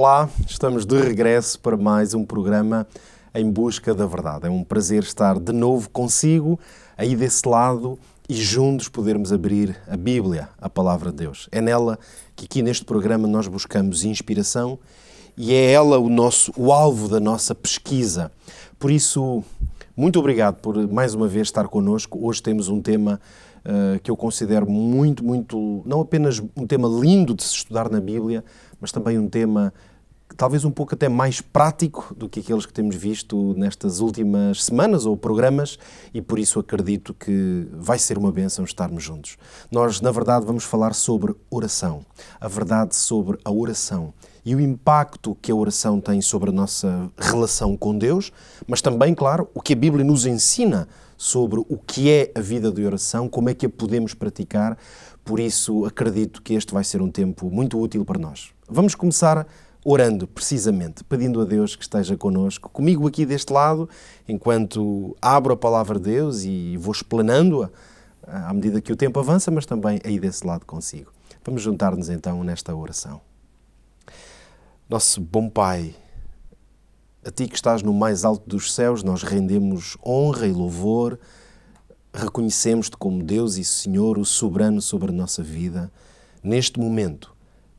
Olá, estamos de regresso para mais um programa Em Busca da Verdade. É um prazer estar de novo consigo, aí desse lado, e juntos podermos abrir a Bíblia, a Palavra de Deus. É nela que aqui neste programa nós buscamos inspiração e é ela o alvo da nossa pesquisa. Por isso, muito obrigado por mais uma vez estar connosco. Hoje temos um tema que eu considero muito, não apenas um tema lindo de se estudar na Bíblia, mas também um tema talvez um pouco até mais prático do que aqueles que temos visto nestas últimas semanas ou programas, e por isso acredito que vai ser uma bênção estarmos juntos. Nós, na verdade, vamos falar sobre oração, a verdade sobre a oração e o impacto que a oração tem sobre a nossa relação com Deus, mas também, claro, o que a Bíblia nos ensina sobre o que é a vida de oração, como é que a podemos praticar. Por isso, acredito que este vai ser um tempo muito útil para nós. Vamos começar orando, precisamente, pedindo a Deus que esteja connosco, comigo aqui deste lado, enquanto abro a Palavra de Deus e vou explanando-a à medida que o tempo avança, mas também aí desse lado consigo. Vamos juntar-nos então nesta oração. Nosso bom Pai, a Ti que estás no mais alto dos céus, nós rendemos honra e louvor, reconhecemos-te como Deus e Senhor, o soberano sobre a nossa vida. Neste momento,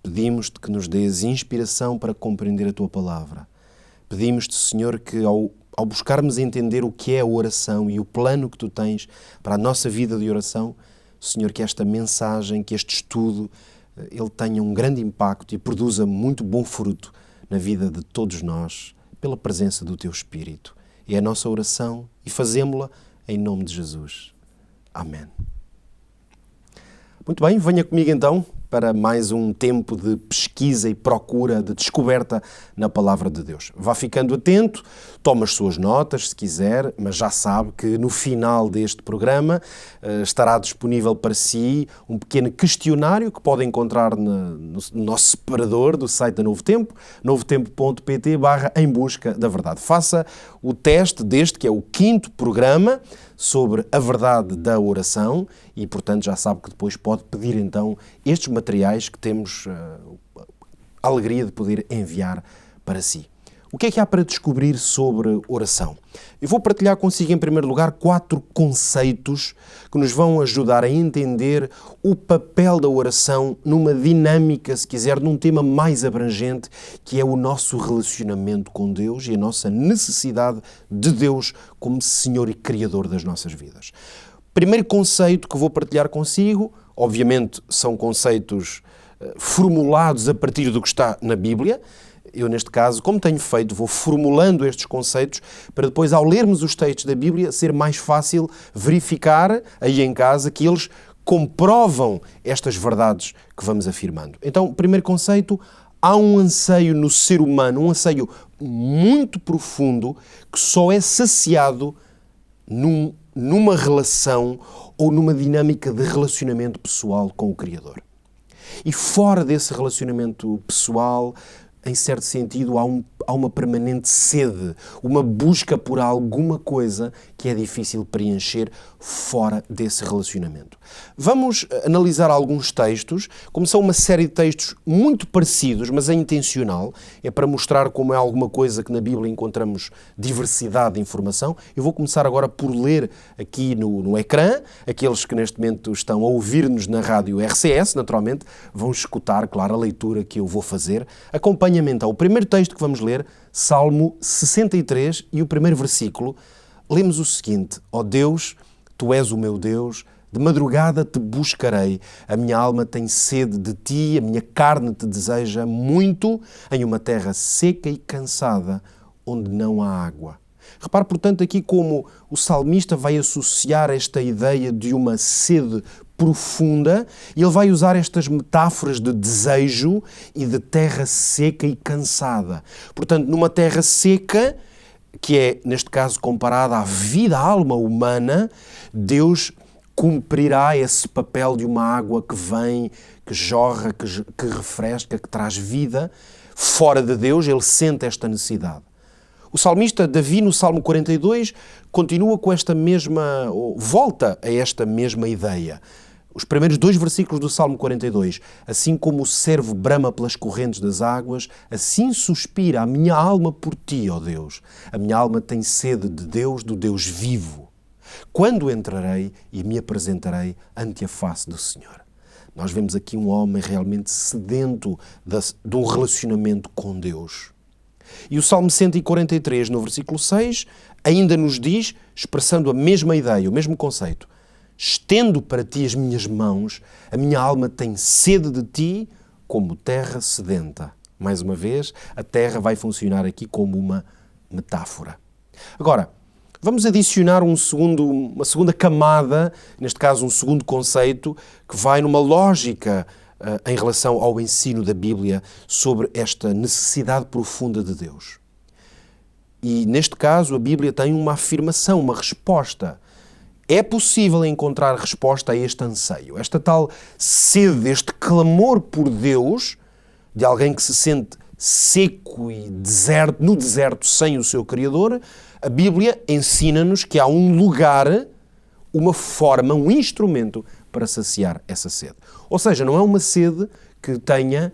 pedimos-te que nos dês inspiração para compreender a Tua Palavra. Pedimos-te, Senhor, que ao buscarmos entender o que é a oração e o plano que Tu tens para a nossa vida de oração, Senhor, que esta mensagem, que este estudo, ele tenha um grande impacto e produza muito bom fruto na vida de todos nós, pela presença do Teu Espírito. É a nossa oração e fazemo-la em nome de Jesus. Amém. Muito bem, venha comigo então para mais um tempo de pesquisa e procura, de descoberta na Palavra de Deus. Vá ficando atento, tome as suas notas se quiser, mas já sabe que no final deste programa estará disponível para si um pequeno questionário que pode encontrar no nosso separador do site da Novo Tempo, novotempo.pt/em busca da verdade. Faça o teste deste, que é o 5º programa, sobre a verdade da oração e, portanto, já sabe que depois pode pedir então estes materiais que temos a alegria de poder enviar para si. O que é que há para descobrir sobre oração? Eu vou partilhar consigo, em primeiro lugar, 4 conceitos que nos vão ajudar a entender o papel da oração numa dinâmica, se quiser, num tema mais abrangente, que é o nosso relacionamento com Deus e a nossa necessidade de Deus como Senhor e Criador das nossas vidas. Primeiro conceito que vou partilhar consigo, obviamente são conceitos formulados a partir do que está na Bíblia. Eu, neste caso, como tenho feito, vou formulando estes conceitos para depois, ao lermos os textos da Bíblia, ser mais fácil verificar aí em casa que eles comprovam estas verdades que vamos afirmando. Então, primeiro conceito, há um anseio no ser humano, um anseio muito profundo que só é saciado numa relação ou numa dinâmica de relacionamento pessoal com o Criador. E fora desse relacionamento pessoal, em certo sentido, há uma permanente sede, uma busca por alguma coisa que é difícil preencher fora desse relacionamento. Vamos analisar alguns textos, como são uma série de textos muito parecidos, mas é intencional, é para mostrar como é alguma coisa que na Bíblia encontramos diversidade de informação. Eu vou começar agora por ler aqui no ecrã. Aqueles que neste momento estão a ouvir-nos na rádio RCS, naturalmente, vão escutar, claro, a leitura que eu vou fazer. Acompanhe-me então. O primeiro texto que vamos ler, Salmo 63 e o primeiro versículo, lemos o seguinte: ó Deus, Tu és o meu Deus, de madrugada te buscarei, a minha alma tem sede de Ti, a minha carne te deseja muito, em uma terra seca e cansada, onde não há água. Repare, portanto, aqui como o salmista vai associar esta ideia de uma sede profunda e ele vai usar estas metáforas de desejo e de terra seca e cansada. Portanto, numa terra seca, que é, neste caso, comparada à vida, à alma humana, Deus cumprirá esse papel de uma água que vem, que jorra, que refresca, que traz vida. Fora de Deus, ele sente esta necessidade. O salmista Davi, no Salmo 42, continua com esta mesma, volta a esta mesma ideia. Os primeiros 2 versículos do Salmo 42. Assim como o servo brama pelas correntes das águas, assim suspira a minha alma por ti, ó Deus. A minha alma tem sede de Deus, do Deus vivo. Quando entrarei e me apresentarei ante a face do Senhor. Nós vemos aqui um homem realmente sedento de um relacionamento com Deus. E o Salmo 143, no versículo 6, ainda nos diz, expressando a mesma ideia, o mesmo conceito: estendo para ti as minhas mãos, a minha alma tem sede de ti como terra sedenta. Mais uma vez, a terra vai funcionar aqui como uma metáfora. Agora, vamos adicionar uma segunda camada, neste caso um segundo conceito, que vai numa lógica em relação ao ensino da Bíblia sobre esta necessidade profunda de Deus. E neste caso a Bíblia tem uma afirmação, uma resposta. É possível encontrar resposta a este anseio, esta tal sede, este clamor por Deus, de alguém que se sente seco e no deserto sem o seu Criador. A Bíblia ensina-nos que há um lugar, uma forma, um instrumento para saciar essa sede. Ou seja, não é uma sede que tenha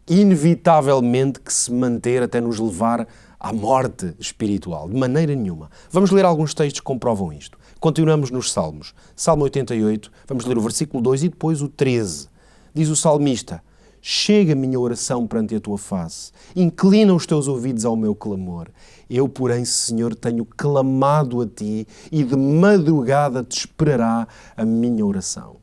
inevitavelmente que se manter até nos levar à morte espiritual. De maneira nenhuma. Vamos ler alguns textos que comprovam isto. Continuamos nos Salmos. Salmo 88, vamos ler o versículo 2 e depois o 13. Diz o salmista: chega a minha oração perante a tua face, inclina os teus ouvidos ao meu clamor. Eu, porém, Senhor, tenho clamado a ti e de madrugada te esperará a minha oração.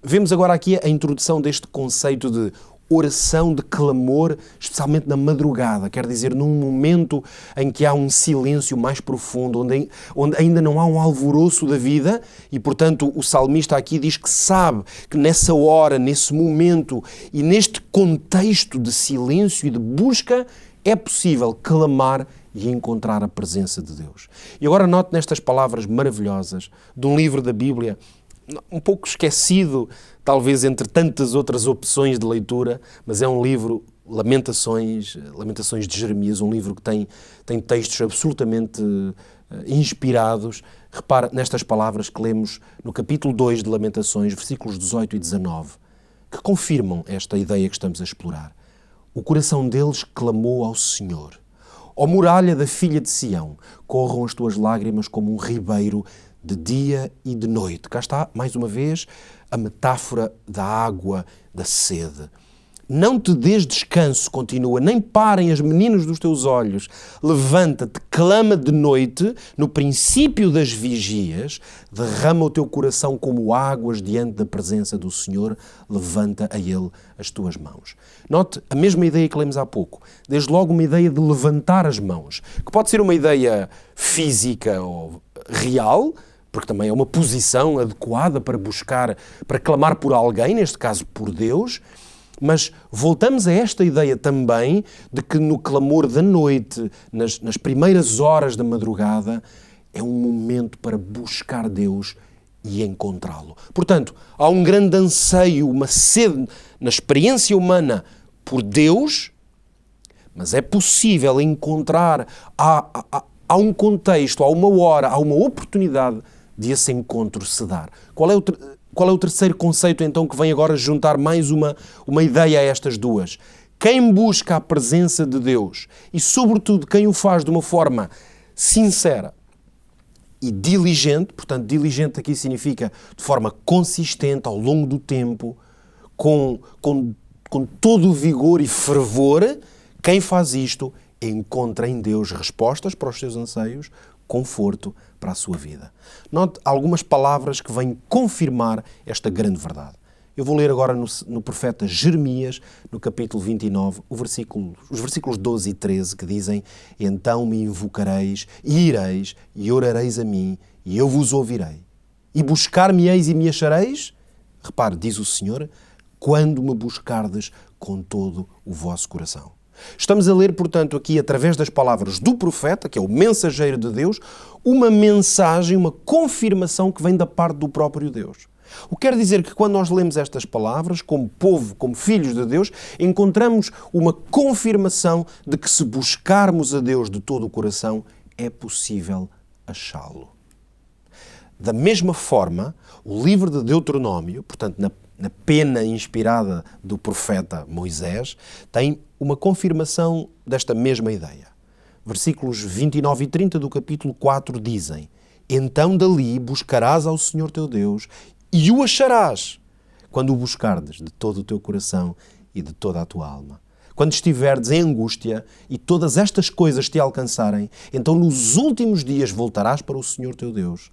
Vemos agora aqui a introdução deste conceito de oração, de clamor, especialmente na madrugada, quer dizer, num momento em que há um silêncio mais profundo, onde ainda não há um alvoroço da vida e, portanto, o salmista aqui diz que sabe que nessa hora, nesse momento e neste contexto de silêncio e de busca, é possível clamar e encontrar a presença de Deus. E agora note nestas palavras maravilhosas de um livro da Bíblia, um pouco esquecido, talvez entre tantas outras opções de leitura, mas é um livro, Lamentações de Jeremias, um livro que tem textos absolutamente inspirados. Repara nestas palavras que lemos no capítulo 2 de Lamentações, versículos 18 e 19, que confirmam esta ideia que estamos a explorar. O coração deles clamou ao Senhor. Ó muralha da filha de Sião, corram as tuas lágrimas como um ribeiro de dia e de noite. Cá está, mais uma vez, a metáfora da água, da sede. Não te dês descanso, continua, nem parem as meninas dos teus olhos. Levanta-te, clama de noite, no princípio das vigias, derrama o teu coração como águas diante da presença do Senhor, levanta a Ele as tuas mãos. Note a mesma ideia que lemos há pouco. Desde logo uma ideia de levantar as mãos, que pode ser uma ideia física ou real, porque também é uma posição adequada para buscar, para clamar por alguém, neste caso por Deus. Mas voltamos a esta ideia também de que no clamor da noite, nas primeiras horas da madrugada, é um momento para buscar Deus e encontrá-lo. Portanto, há um grande anseio, uma sede na experiência humana por Deus, mas é possível encontrar, há um contexto, há uma hora, há uma oportunidade de esse encontro se dar. Qual é o terceiro conceito, então, que vem agora juntar mais uma ideia a estas duas? Quem busca a presença de Deus e, sobretudo, quem o faz de uma forma sincera e diligente, portanto, diligente aqui significa de forma consistente, ao longo do tempo, com todo o vigor e fervor, quem faz isto encontra em Deus respostas para os seus anseios, conforto para a sua vida. Note algumas palavras que vêm confirmar esta grande verdade. Eu vou ler agora no profeta Jeremias, no capítulo 29, os versículos 12 e 13, que dizem: então me invocareis, e ireis, e orareis a mim, e eu vos ouvirei. E buscar-me-eis e me achareis? Repare, diz o Senhor, quando me buscardes com todo o vosso coração. Estamos a ler, portanto, aqui, através das palavras do profeta, que é o mensageiro de Deus, uma mensagem, uma confirmação que vem da parte do próprio Deus. O que quer dizer que quando nós lemos estas palavras, como povo, como filhos de Deus, encontramos uma confirmação de que se buscarmos a Deus de todo o coração, é possível achá-lo. Da mesma forma, o livro de Deuteronômio, portanto, na pena inspirada do profeta Moisés, tem uma confirmação desta mesma ideia. Versículos 29 e 30 do capítulo 4 dizem: Então dali buscarás ao Senhor teu Deus e o acharás, quando o buscardes de todo o teu coração e de toda a tua alma. Quando estiverdes em angústia e todas estas coisas te alcançarem, então nos últimos dias voltarás para o Senhor teu Deus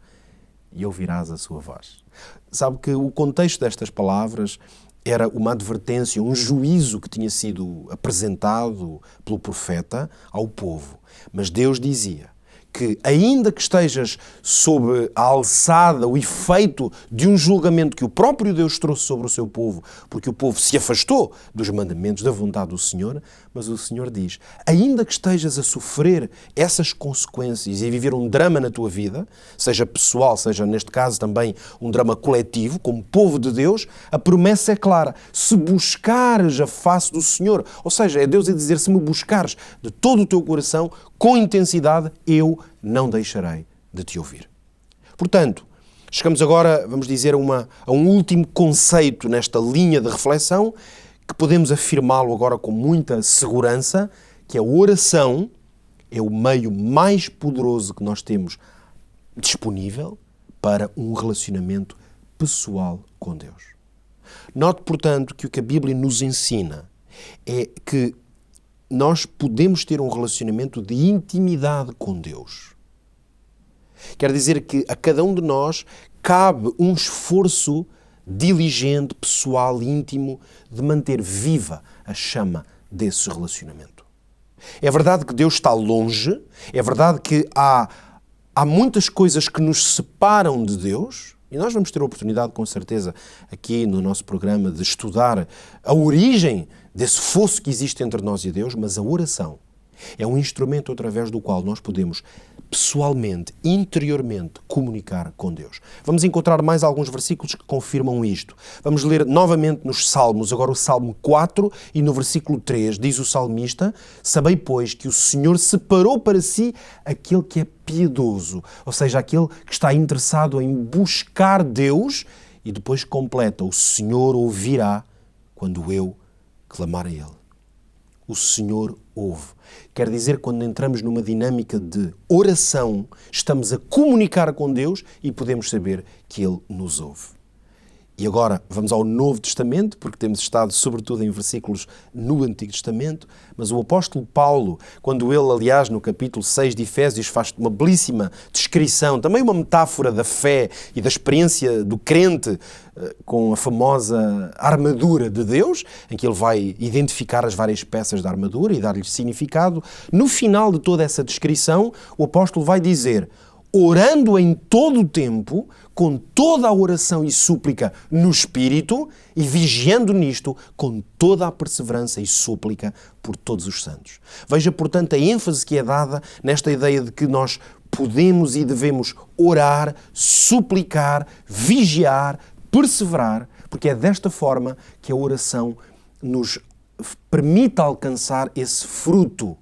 e ouvirás a sua voz. Sabe que o contexto destas palavras era uma advertência, um juízo que tinha sido apresentado pelo profeta ao povo. Mas Deus dizia que, ainda que estejas sob a alçada, o efeito de um julgamento que o próprio Deus trouxe sobre o seu povo, porque o povo se afastou dos mandamentos da vontade do Senhor, mas o Senhor diz, ainda que estejas a sofrer essas consequências e a viver um drama na tua vida, seja pessoal, seja neste caso também um drama coletivo, como povo de Deus, a promessa é clara. Se buscares a face do Senhor, ou seja, é Deus a dizer, se me buscares de todo o teu coração, com intensidade, eu não deixarei de te ouvir. Portanto, chegamos agora, vamos dizer, a um último conceito nesta linha de reflexão, que podemos afirmá-lo agora com muita segurança, que a oração é o meio mais poderoso que nós temos disponível para um relacionamento pessoal com Deus. Note, portanto, que o que a Bíblia nos ensina é que nós podemos ter um relacionamento de intimidade com Deus. Quer dizer que a cada um de nós cabe um esforço diligente, pessoal, íntimo, de manter viva a chama desse relacionamento. É verdade que Deus está longe, é verdade que há muitas coisas que nos separam de Deus, e nós vamos ter a oportunidade, com certeza, aqui no nosso programa, de estudar a origem desse fosso que existe entre nós e Deus, mas a oração é um instrumento através do qual nós podemos pessoalmente, interiormente, comunicar com Deus. Vamos encontrar mais alguns versículos que confirmam isto. Vamos ler novamente nos Salmos, agora o Salmo 4 e no versículo 3, diz o salmista, sabei, pois, que o Senhor separou para si aquele que é piedoso, ou seja, aquele que está interessado em buscar Deus, e depois completa, o Senhor ouvirá quando eu clamar a Ele. O Senhor ouve. Quer dizer, quando entramos numa dinâmica de oração, estamos a comunicar com Deus e podemos saber que Ele nos ouve. E agora vamos ao Novo Testamento, porque temos estado sobretudo em versículos no Antigo Testamento, mas o apóstolo Paulo, quando ele, aliás, no capítulo 6 de Efésios, faz uma belíssima descrição, também uma metáfora da fé e da experiência do crente com a famosa armadura de Deus, em que ele vai identificar as várias peças da armadura e dar-lhes significado. No final de toda essa descrição, o apóstolo vai dizer, orando em todo o tempo, com toda a oração e súplica no Espírito e vigiando nisto com toda a perseverança e súplica por todos os santos. Veja, portanto, a ênfase que é dada nesta ideia de que nós podemos e devemos orar, suplicar, vigiar, perseverar, porque é desta forma que a oração nos permite alcançar esse fruto.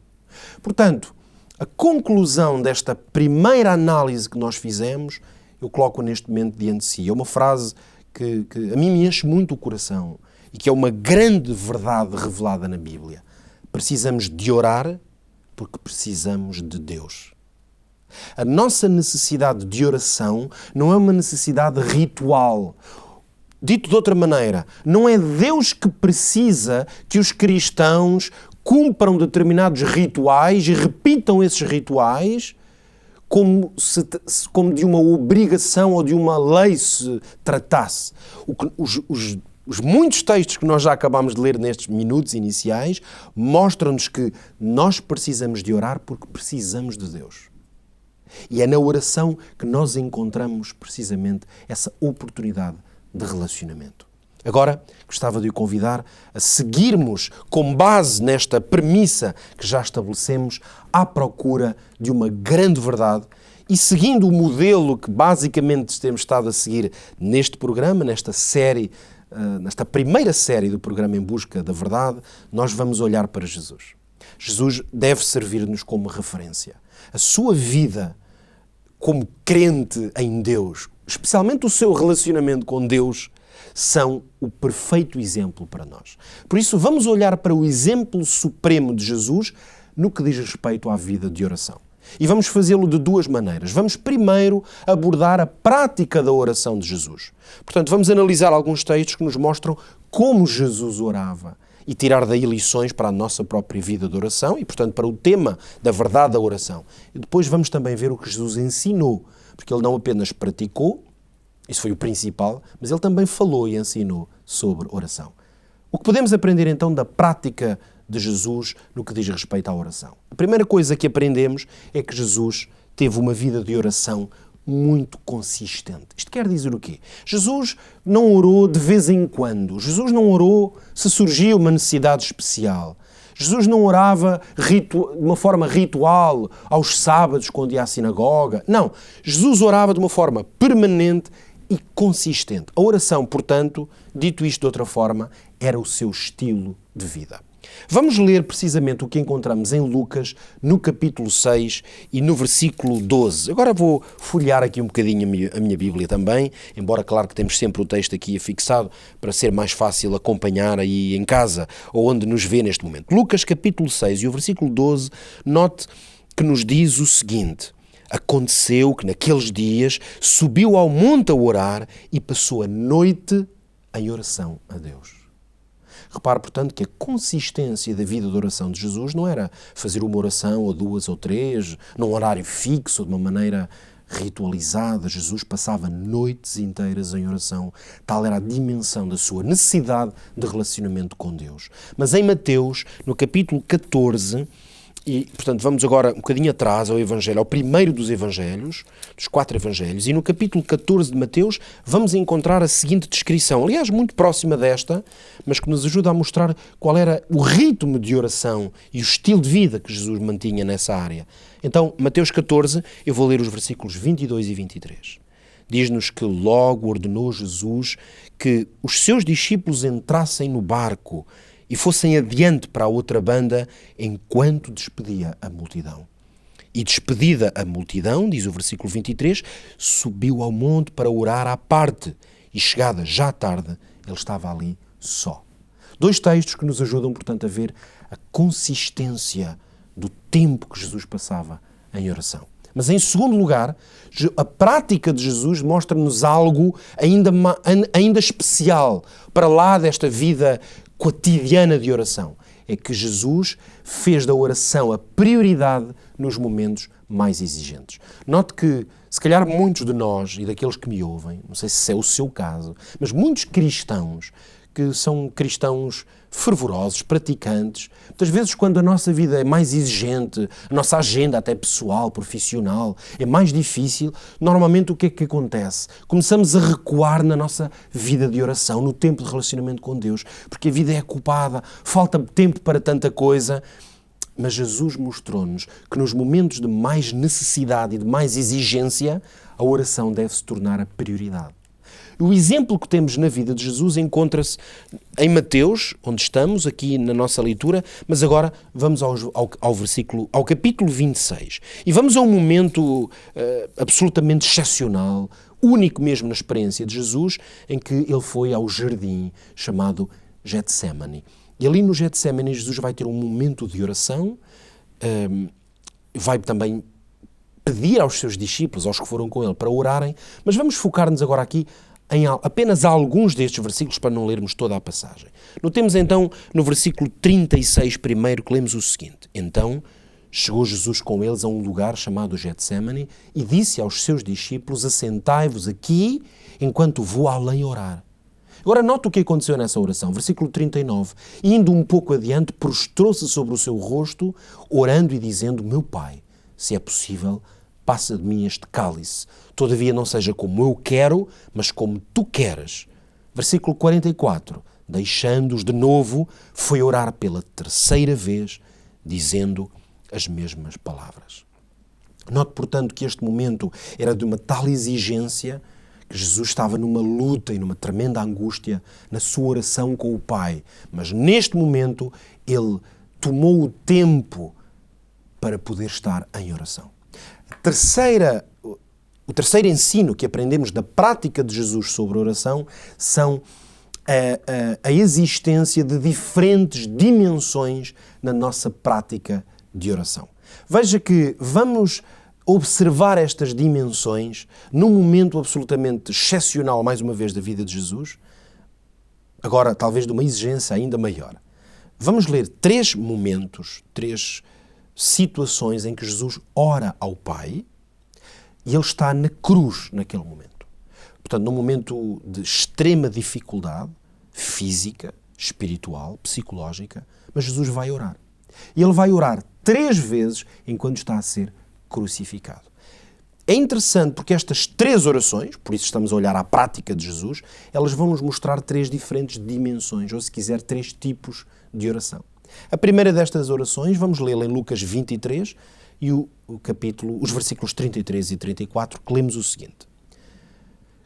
Portanto, a conclusão desta primeira análise que nós fizemos, eu coloco neste momento diante de si. É uma frase que a mim me enche muito o coração e que é uma grande verdade revelada na Bíblia. Precisamos de orar porque precisamos de Deus. A nossa necessidade de oração não é uma necessidade ritual. Dito de outra maneira, não é Deus que precisa que os cristãos cumpram determinados rituais e repitam esses rituais como de uma obrigação ou de uma lei se tratasse. Os muitos textos que nós já acabámos de ler nestes minutos iniciais mostram-nos que nós precisamos de orar porque precisamos de Deus. E é na oração que nós encontramos precisamente essa oportunidade de relacionamento. Agora, gostava de o convidar a seguirmos, com base nesta premissa que já estabelecemos, à procura de uma grande verdade e seguindo o modelo que basicamente temos estado a seguir neste programa, nesta série, nesta primeira série do programa Em Busca da Verdade, nós vamos olhar para Jesus. Jesus deve servir-nos como referência. A sua vida como crente em Deus, especialmente o seu relacionamento com Deus, são o perfeito exemplo para nós. Por isso, vamos olhar para o exemplo supremo de Jesus no que diz respeito à vida de oração. E vamos fazê-lo de duas maneiras. Vamos primeiro abordar a prática da oração de Jesus. Portanto, vamos analisar alguns textos que nos mostram como Jesus orava e tirar daí lições para a nossa própria vida de oração e, portanto, para o tema da verdade da oração. E depois vamos também ver o que Jesus ensinou, porque ele não apenas praticou, isso foi o principal, mas ele também falou e ensinou sobre oração. O que podemos aprender então da prática de Jesus no que diz respeito à oração? A primeira coisa que aprendemos é que Jesus teve uma vida de oração muito consistente. Isto quer dizer o quê? Jesus não orou de vez em quando. Jesus não orou se surgia uma necessidade especial. Jesus não orava de uma forma ritual aos sábados quando ia à sinagoga. Não. Jesus orava de uma forma permanente e consistente. A oração, portanto, dito isto de outra forma, era o seu estilo de vida. Vamos ler precisamente o que encontramos em Lucas, no capítulo 6 e no versículo 12. Agora vou folhear aqui um bocadinho a minha Bíblia também, embora claro que temos sempre o texto aqui afixado para ser mais fácil acompanhar aí em casa ou onde nos vê neste momento. Lucas capítulo 6 e o versículo 12, note que nos diz o seguinte: aconteceu que naqueles dias subiu ao monte a orar e passou a noite em oração a Deus. Repare, portanto, que a consistência da vida de oração de Jesus não era fazer uma oração ou duas ou três, num horário fixo, de uma maneira ritualizada. Jesus passava noites inteiras em oração. Tal era a dimensão da sua necessidade de relacionamento com Deus. Mas em Mateus, no capítulo 14, e, portanto, vamos agora um bocadinho atrás ao Evangelho, ao primeiro dos Evangelhos, dos 4 Evangelhos, e no capítulo 14 de Mateus vamos encontrar a seguinte descrição, aliás, muito próxima desta, mas que nos ajuda a mostrar qual era o ritmo de oração e o estilo de vida que Jesus mantinha nessa área. Então, Mateus 14, eu vou ler os versículos 22 e 23. Diz-nos que logo ordenou Jesus que os seus discípulos entrassem no barco e fossem adiante para a outra banda enquanto despedia a multidão. E despedida a multidão, diz o versículo 23, subiu ao monte para orar à parte e chegada já tarde, ele estava ali só. 2 textos que nos ajudam, portanto, a ver a consistência do tempo que Jesus passava em oração. Mas, em segundo lugar, a prática de Jesus mostra-nos algo ainda especial para lá desta vida cotidiana de oração. É que Jesus fez da oração a prioridade nos momentos mais exigentes. Note que, se calhar muitos de nós e daqueles que me ouvem, não sei se é o seu caso, mas muitos cristãos que são cristãos fervorosos, praticantes, muitas vezes quando a nossa vida é mais exigente, a nossa agenda até pessoal, profissional, é mais difícil, normalmente o que é que acontece? Começamos a recuar na nossa vida de oração, no tempo de relacionamento com Deus, porque a vida é ocupada, falta tempo para tanta coisa. Mas Jesus mostrou-nos que nos momentos de mais necessidade e de mais exigência, a oração deve se tornar a prioridade. O exemplo que temos na vida de Jesus encontra-se em Mateus, onde estamos, aqui na nossa leitura, mas agora vamos ao capítulo 26. E vamos a um momento absolutamente excepcional, único mesmo na experiência de Jesus, em que ele foi ao jardim chamado Getsémani. E ali no Getsémani Jesus vai ter um momento de oração, vai também pedir aos seus discípulos, aos que foram com ele, para orarem, mas vamos focar-nos agora aqui em apenas alguns destes versículos para não lermos toda a passagem. Notemos então no versículo 36 primeiro que lemos o seguinte: então chegou Jesus com eles a um lugar chamado Getsémani e disse aos seus discípulos: assentai-vos aqui enquanto vou além orar. Agora note o que aconteceu nessa oração, versículo 39. Indo um pouco adiante, prostrou-se sobre o seu rosto, orando e dizendo: meu Pai, se é possível, passa de mim este cálice. Todavia não seja como eu quero, mas como tu queres. Versículo 44. Deixando-os de novo, foi orar pela terceira vez, dizendo as mesmas palavras. Note, portanto, que este momento era de uma tal exigência que Jesus estava numa luta e numa tremenda angústia na sua oração com o Pai. Mas neste momento ele tomou o tempo para poder estar em oração. A terceira O terceiro ensino que aprendemos da prática de Jesus sobre a oração são a existência de diferentes dimensões na nossa prática de oração. Veja que vamos observar estas dimensões num momento absolutamente excepcional, mais uma vez, da vida de Jesus, agora talvez de uma exigência ainda maior. Vamos ler 3 momentos, 3 situações em que Jesus ora ao Pai e ele está na cruz naquele momento. Portanto, num momento de extrema dificuldade física, espiritual, psicológica, mas Jesus vai orar. E ele vai orar 3 vezes enquanto está a ser crucificado. É interessante porque estas 3 orações, por isso estamos a olhar à prática de Jesus, elas vão nos mostrar 3 diferentes dimensões, ou se quiser, 3 tipos de oração. A primeira destas orações, vamos lê-la em Lucas 23 e os versículos 33 e 34, que lemos o seguinte.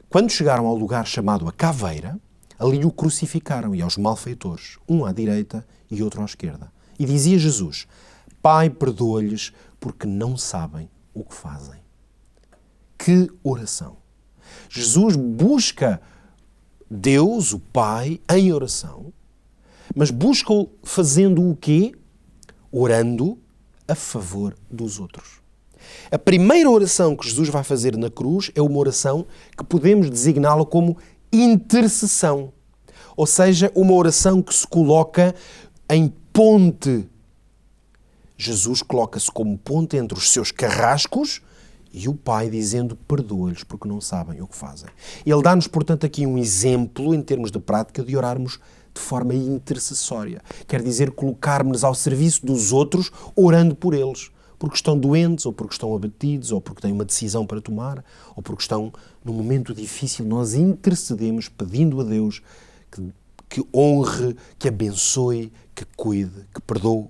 Quando chegaram ao lugar chamado a Caveira, ali o crucificaram e aos malfeitores, um à direita e outro à esquerda. E dizia Jesus, Pai, perdoa-lhes, porque não sabem o que fazem. Que oração! Jesus busca Deus, o Pai, em oração, mas busca-o fazendo o quê? Orando a favor dos outros. A primeira oração que Jesus vai fazer na cruz é uma oração que podemos designá-la como intercessão. Ou seja, uma oração que se coloca em ponte. Jesus coloca-se como ponte entre os seus carrascos e o Pai dizendo perdoa-lhes porque não sabem o que fazem. Ele dá-nos, portanto, aqui um exemplo em termos de prática de orarmos de forma intercessória. Quer dizer, colocarmos-nos ao serviço dos outros orando por eles. Porque estão doentes, ou porque estão abatidos, ou porque têm uma decisão para tomar, ou porque estão num momento difícil. Nós intercedemos pedindo a Deus que honre, que abençoe, que cuide, que perdoe.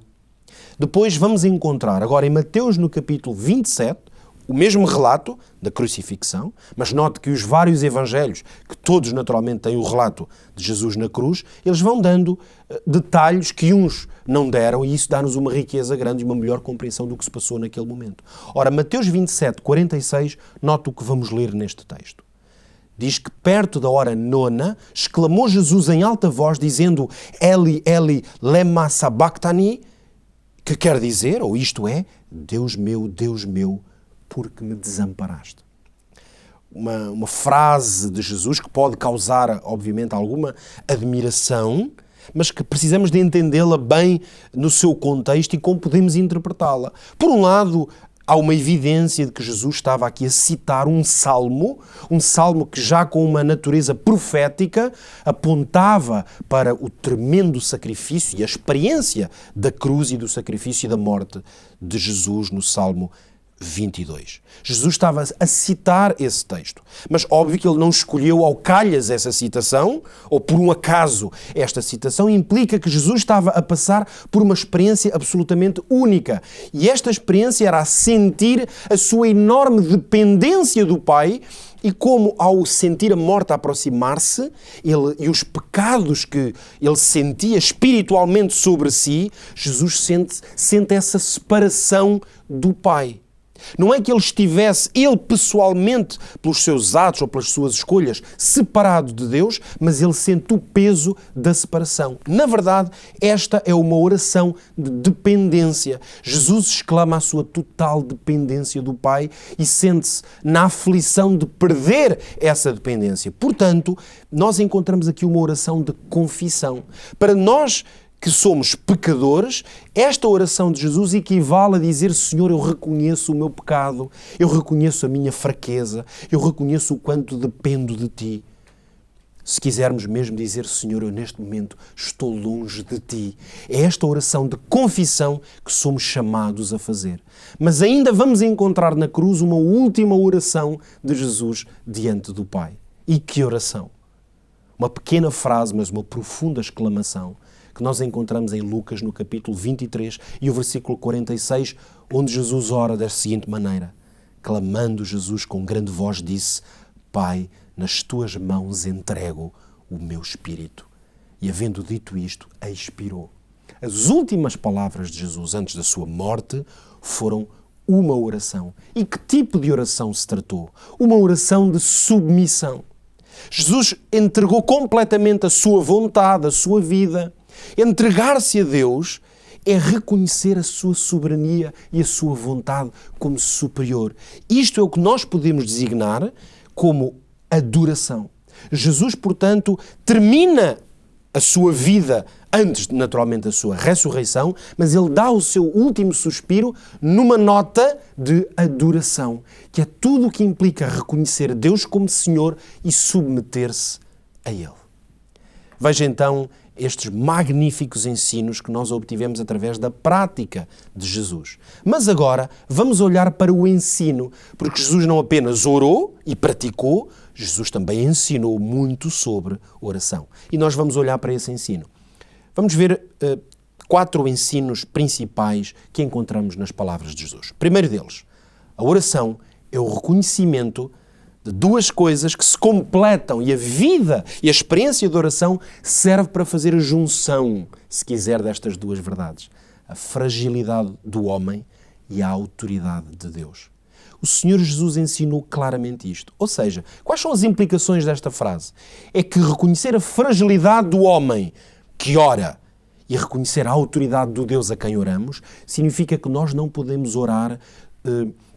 Depois vamos encontrar, agora em Mateus no capítulo 27, o mesmo relato da crucifixão, mas note que os vários evangelhos, que todos naturalmente têm o relato de Jesus na cruz, eles vão dando detalhes que uns não deram e isso dá-nos uma riqueza grande e uma melhor compreensão do que se passou naquele momento. Ora, Mateus 27, 46, note o que vamos ler neste texto. Diz que perto da hora 9, exclamou Jesus em alta voz, dizendo Eli, Eli, lema sabachthani, que quer dizer, ou isto é, Deus meu, porque me desamparaste. Uma frase de Jesus que pode causar, obviamente, alguma admiração, mas que precisamos de entendê-la bem no seu contexto e como podemos interpretá-la. Por um lado, há uma evidência de que Jesus estava aqui a citar um salmo que já com uma natureza profética apontava para o tremendo sacrifício e a experiência da cruz e do sacrifício e da morte de Jesus no Salmo 22. Jesus estava a citar esse texto, mas óbvio que ele não escolheu ao calhas essa citação, ou por um acaso esta citação, implica que Jesus estava a passar por uma experiência absolutamente única. E esta experiência era a sentir a sua enorme dependência do Pai e como, ao sentir a morte a aproximar-se e os pecados que ele sentia espiritualmente sobre si, Jesus sente essa separação do Pai. Não é que ele estivesse, ele pessoalmente, pelos seus atos ou pelas suas escolhas, separado de Deus, mas ele sente o peso da separação. Na verdade, esta é uma oração de dependência. Jesus exclama a sua total dependência do Pai e sente-se na aflição de perder essa dependência. Portanto, nós encontramos aqui uma oração de confissão. Para nós que somos pecadores, esta oração de Jesus equivale a dizer: Senhor, eu reconheço o meu pecado, eu reconheço a minha fraqueza, eu reconheço o quanto dependo de Ti. Se quisermos mesmo dizer: Senhor, eu neste momento estou longe de Ti. É esta oração de confissão que somos chamados a fazer. Mas ainda vamos encontrar na cruz uma última oração de Jesus diante do Pai. E que oração! Uma pequena frase, mas uma profunda exclamação, que nós encontramos em Lucas, no capítulo 23 e o versículo 46, onde Jesus ora da seguinte maneira. Clamando Jesus com grande voz, disse: Pai, nas Tuas mãos entrego o meu espírito. E havendo dito isto, expirou. As últimas palavras de Jesus antes da sua morte foram uma oração. E que tipo de oração se tratou? Uma oração de submissão. Jesus entregou completamente a sua vontade, a sua vida. Entregar-se a Deus é reconhecer a sua soberania e a sua vontade como superior. Isto é o que nós podemos designar como adoração. Jesus, portanto, termina a sua vida antes, naturalmente, da sua ressurreição, mas ele dá o seu último suspiro numa nota de adoração, que é tudo o que implica reconhecer Deus como Senhor e submeter-se a Ele. Veja então estes magníficos ensinos que nós obtivemos através da prática de Jesus. Mas agora vamos olhar para o ensino, porque Jesus não apenas orou e praticou, Jesus também ensinou muito sobre oração. E nós vamos olhar para esse ensino. Vamos ver 4 ensinos principais que encontramos nas palavras de Jesus. Primeiro deles, a oração é o reconhecimento de 2 coisas que se completam e a vida e a experiência de oração serve para fazer a junção, se quiser, destas 2 verdades. A fragilidade do homem e a autoridade de Deus. O Senhor Jesus ensinou claramente isto. Ou seja, quais são as implicações desta frase? É que reconhecer a fragilidade do homem que ora e reconhecer a autoridade do Deus a quem oramos significa que nós não podemos orar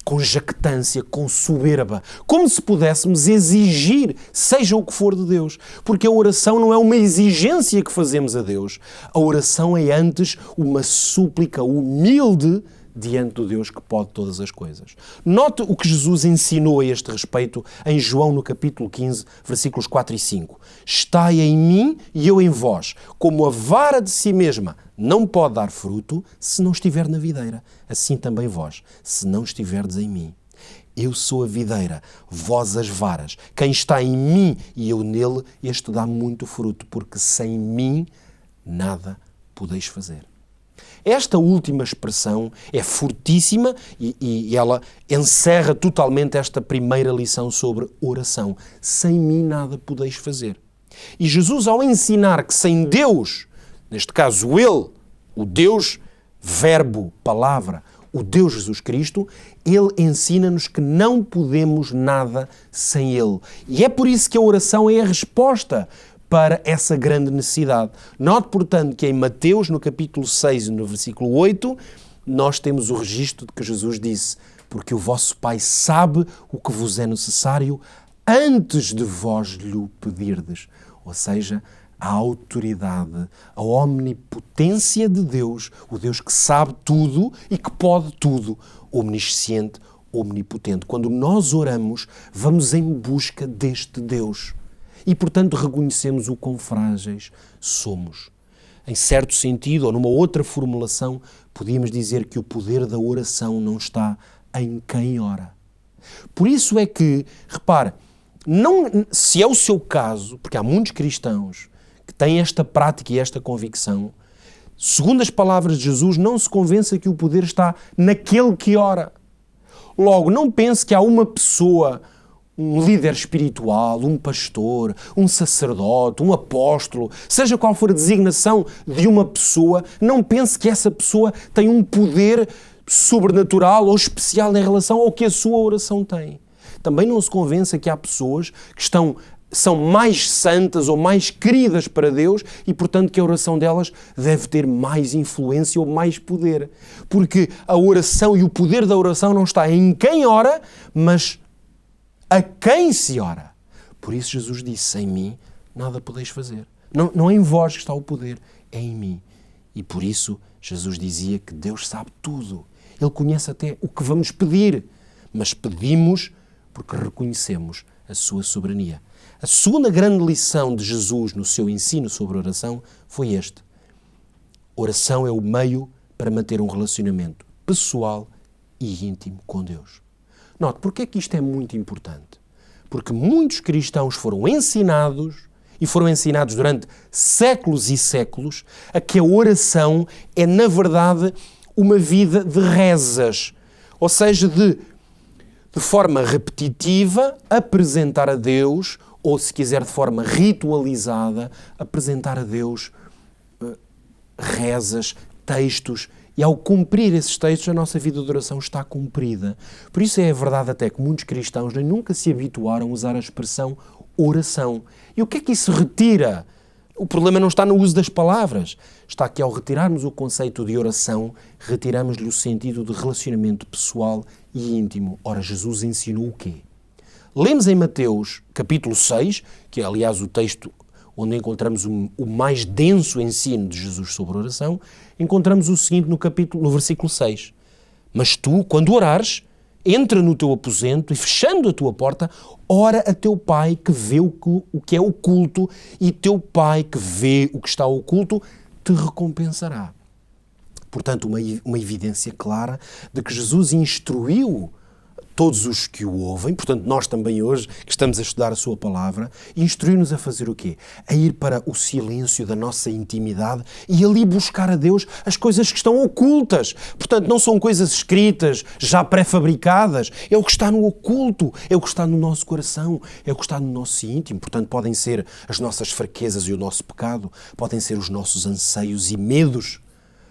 com jactância, com soberba, como se pudéssemos exigir, seja o que for de Deus. Porque a oração não é uma exigência que fazemos a Deus. A oração é antes uma súplica humilde diante do Deus que pode todas as coisas. Note o que Jesus ensinou a este respeito em João, no capítulo 15, versículos 4 e 5. Estai em mim e eu em vós, como a vara de si mesma não pode dar fruto se não estiver na videira. Assim também vós, se não estiverdes em mim. Eu sou a videira, vós as varas. Quem está em mim e eu nele, este dá muito fruto, porque sem mim nada podeis fazer. Esta última expressão é fortíssima e ela encerra totalmente esta primeira lição sobre oração. Sem mim nada podeis fazer. E Jesus, ao ensinar que sem Deus, neste caso Ele, o Deus, Verbo, Palavra, o Deus Jesus Cristo, Ele ensina-nos que não podemos nada sem Ele. E é por isso que a oração é a resposta para essa grande necessidade. Note, portanto, que em Mateus, no capítulo 6, no versículo 8, nós temos o registro de que Jesus disse: porque o vosso Pai sabe o que vos é necessário antes de vós lhe pedirdes. Ou seja, a autoridade, a omnipotência de Deus, o Deus que sabe tudo e que pode tudo, omnisciente, omnipotente. Quando nós oramos, vamos em busca deste Deus. E, portanto, reconhecemos o quão frágeis somos. Em certo sentido, ou numa outra formulação, podíamos dizer que o poder da oração não está em quem ora. Por isso é que, repare, se é o seu caso, porque há muitos cristãos que têm esta prática e esta convicção, segundo as palavras de Jesus, não se convença que o poder está naquele que ora. Logo, não pense que há uma pessoa, um líder espiritual, um pastor, um sacerdote, um apóstolo, seja qual for a designação de uma pessoa, não pense que essa pessoa tem um poder sobrenatural ou especial em relação ao que a sua oração tem. Também não se convença que há pessoas que são mais santas ou mais queridas para Deus e, portanto, que a oração delas deve ter mais influência ou mais poder. Porque a oração e o poder da oração não está em quem ora, mas a quem se ora. Por isso Jesus disse: em mim nada podeis fazer. Não é em vós que está o poder, é em mim. E por isso Jesus dizia que Deus sabe tudo. Ele conhece até o que vamos pedir, mas pedimos porque reconhecemos a sua soberania. A segunda grande lição de Jesus no seu ensino sobre oração foi este: oração é o meio para manter um relacionamento pessoal e íntimo com Deus. Note, porque é que isto é muito importante? Porque muitos cristãos foram ensinados, e foram ensinados durante séculos e séculos, a que a oração é, na verdade, uma vida de rezas. Ou seja, de forma repetitiva, apresentar a Deus, ou se quiser de forma ritualizada, apresentar a Deus rezas, textos E ao cumprir esses textos, a nossa vida de oração está cumprida. Por isso é verdade até que muitos cristãos nem nunca se habituaram a usar a expressão oração. E o que é que isso retira? O problema não está no uso das palavras. Está que ao retirarmos o conceito de oração, retiramos-lhe o sentido de relacionamento pessoal e íntimo. Ora, Jesus ensinou o quê? Lemos em Mateus, capítulo 6, que é, aliás, o texto onde encontramos o mais denso ensino de Jesus sobre oração, encontramos o seguinte no versículo 6. Mas tu, quando orares, entra no teu aposento e, fechando a tua porta, ora a teu Pai que vê o que é oculto, e teu Pai que vê o que está oculto te recompensará. Portanto, uma evidência clara de que Jesus instruiu todos os que o ouvem, portanto nós também hoje que estamos a estudar a sua palavra, instruir-nos a fazer o quê? A ir para o silêncio da nossa intimidade e ali buscar a Deus as coisas que estão ocultas. Portanto, não são coisas escritas, já pré-fabricadas, é o que está no oculto, é o que está no nosso coração, é o que está no nosso íntimo. Portanto, podem ser as nossas fraquezas e o nosso pecado, podem ser os nossos anseios e medos,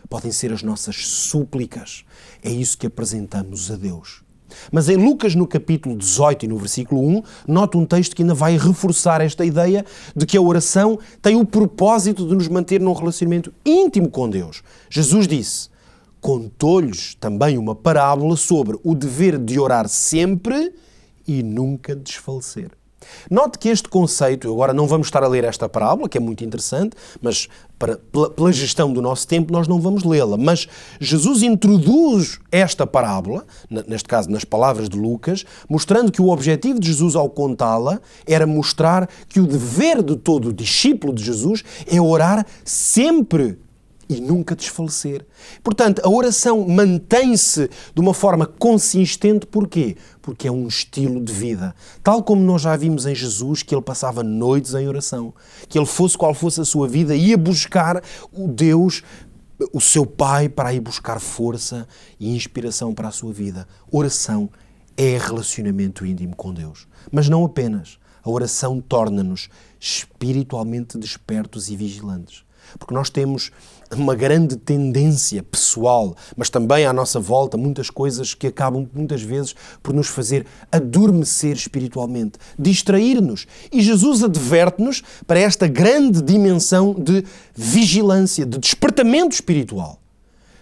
podem ser as nossas súplicas. É isso que apresentamos a Deus. Mas em Lucas, no capítulo 18 e no versículo 1, nota um texto que ainda vai reforçar esta ideia de que a oração tem o propósito de nos manter num relacionamento íntimo com Deus. Jesus disse: contou-lhes também uma parábola sobre o dever de orar sempre e nunca desfalecer. Note que este conceito, agora não vamos estar a ler esta parábola, que é muito interessante, mas pela gestão do nosso tempo nós não vamos lê-la, mas Jesus introduz esta parábola, neste caso nas palavras de Lucas, mostrando que o objetivo de Jesus ao contá-la era mostrar que o dever de todo discípulo de Jesus é orar sempre e nunca desfalecer. Portanto, a oração mantém-se de uma forma consistente. Porquê? Porque é um estilo de vida. Tal como nós já vimos em Jesus, que ele passava noites em oração, que ele fosse qual fosse a sua vida, ia buscar o Deus, o seu Pai, para ir buscar força e inspiração para a sua vida. Oração é relacionamento íntimo com Deus. Mas não apenas. A oração torna-nos espiritualmente despertos e vigilantes. Porque nós temos uma grande tendência pessoal, mas também à nossa volta, muitas coisas que acabam muitas vezes por nos fazer adormecer espiritualmente, distrair-nos. E Jesus adverte-nos para esta grande dimensão de vigilância, de despertamento espiritual,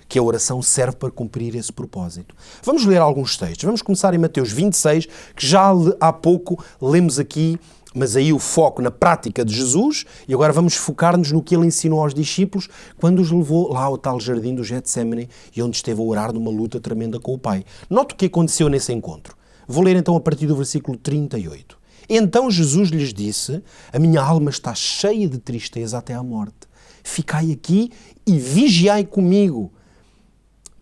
que a oração serve para cumprir esse propósito. Vamos ler alguns textos. Vamos começar em Mateus 26, que já há pouco lemos aqui, mas aí o foco na prática de Jesus, e agora vamos focar-nos no que ele ensinou aos discípulos quando os levou lá ao tal jardim do Getsémani e onde esteve a orar numa luta tremenda com o Pai. Note o que aconteceu nesse encontro. Vou ler então a partir do versículo 38. Então Jesus lhes disse: a minha alma está cheia de tristeza até à morte. Ficai aqui e vigiai comigo.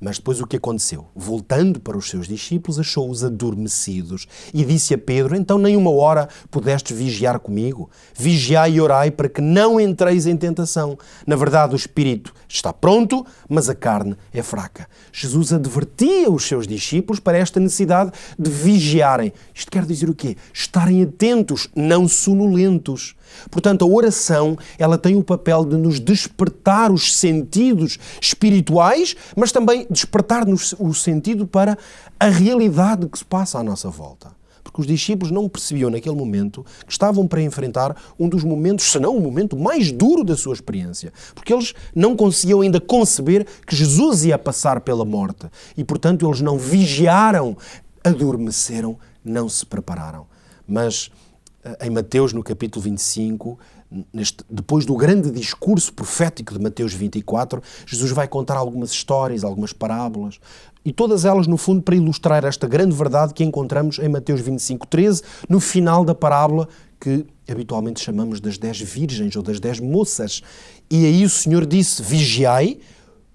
Mas depois o que aconteceu? Voltando para os seus discípulos, achou-os adormecidos e disse a Pedro: então nem uma hora pudestes vigiar comigo? Vigiai e orai para que não entreis em tentação. Na verdade, o espírito está pronto, mas a carne é fraca. Jesus advertia os seus discípulos para esta necessidade de vigiarem. Isto quer dizer o quê? Estarem atentos, não sonolentos. Portanto, a oração, ela tem o papel de nos despertar os sentidos espirituais, mas também despertar-nos o sentido para a realidade que se passa à nossa volta. Porque os discípulos não percebiam naquele momento que estavam para enfrentar um dos momentos, se não o momento mais duro da sua experiência. Porque eles não conseguiam ainda conceber que Jesus ia passar pela morte. E, portanto, eles não vigiaram, adormeceram, não se prepararam. Mas em Mateus, no capítulo 25, depois do grande discurso profético de Mateus 24, Jesus vai contar algumas histórias, algumas parábolas, e todas elas, no fundo, para ilustrar esta grande verdade que encontramos em Mateus 25:13, no final da parábola que habitualmente chamamos das 10 virgens ou das 10 moças. E aí o Senhor disse: vigiai,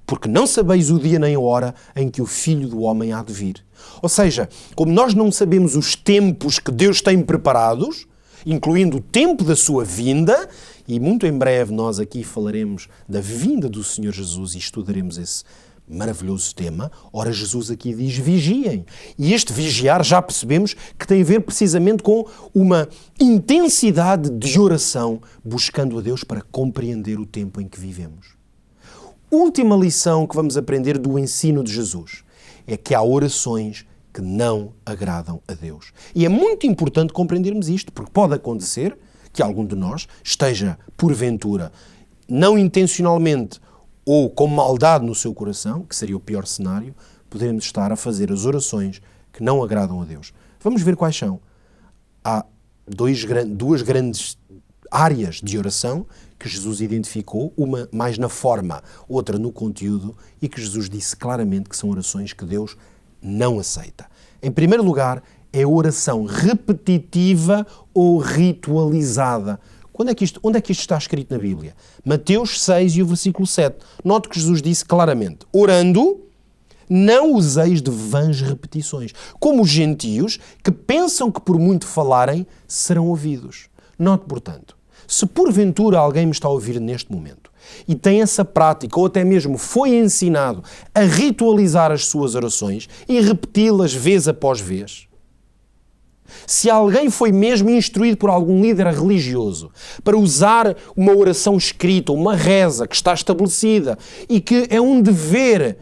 porque não sabeis o dia nem a hora em que o Filho do Homem há de vir. Ou seja, como nós não sabemos os tempos que Deus tem preparados, incluindo o tempo da sua vinda, e muito em breve nós aqui falaremos da vinda do Senhor Jesus e estudaremos esse maravilhoso tema. Ora, Jesus aqui diz: vigiem. E este vigiar já percebemos que tem a ver precisamente com uma intensidade de oração, buscando a Deus para compreender o tempo em que vivemos. última lição que vamos aprender do ensino de Jesus é que há orações que não agradam a Deus. E é muito importante compreendermos isto, porque pode acontecer que algum de nós esteja, porventura, não intencionalmente ou com maldade no seu coração, que seria o pior cenário, poderemos estar a fazer as orações que não agradam a Deus. Vamos ver quais são. Há duas grandes áreas de oração que Jesus identificou, uma mais na forma, outra no conteúdo, e que Jesus disse claramente que são orações que Deus não aceita. Em primeiro lugar, é oração repetitiva ou ritualizada. Onde é que isto está escrito na Bíblia? Mateus 6 e o versículo 7. Note que Jesus disse claramente, orando, não useis de vãs repetições, como os gentios que pensam que por muito falarem serão ouvidos. Note, portanto, se porventura alguém me está a ouvir neste momento e tem essa prática, ou até mesmo foi ensinado a ritualizar as suas orações e repeti-las vez após vez, se alguém foi mesmo instruído por algum líder religioso para usar uma oração escrita, uma reza que está estabelecida e que é um dever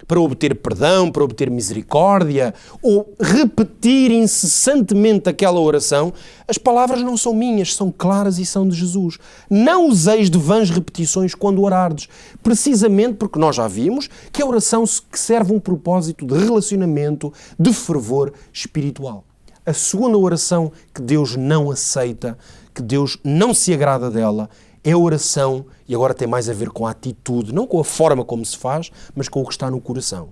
para obter perdão, para obter misericórdia, ou repetir incessantemente aquela oração, as palavras não são minhas, são claras e são de Jesus. Não useis de vãs repetições quando orardes, precisamente porque nós já vimos que a oração que serve um propósito de relacionamento, de fervor espiritual. A segunda oração que Deus não aceita, que Deus não se agrada dela, é a oração, e agora tem mais a ver com a atitude, não com a forma como se faz, mas com o que está no coração.